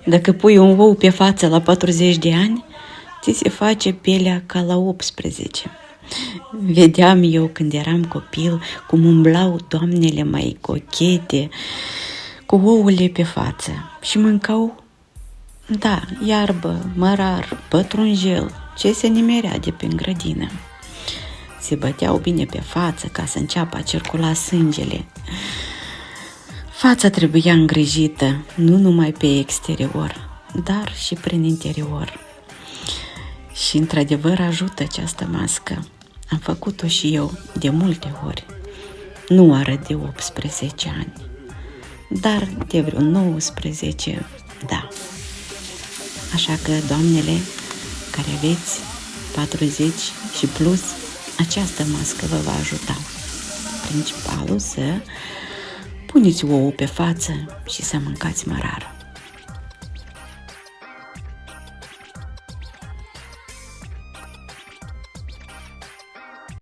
Dacă pui un ou pe față la 40 de ani, ți se face pielea ca la 18. Vedeam eu când eram copil cum umblau doamnele mai cochete cu ouăle pe față și mâncau, da, iarbă, mărar, pătrunjel, ce se nimerea de prin grădină. Se băteau bine pe față ca să înceapă a circula sângele. Fața trebuia îngrijită, nu numai pe exterior, dar și prin interior. Și într-adevăr ajută această mască. Am făcut-o și eu de multe ori. Nu arăt de 18 ani, dar de vreo 19, da. Așa că, doamnele care aveți 40 și plus, această mască vă va ajuta. Principalul să puneți ouă pe față și să mâncați mărar.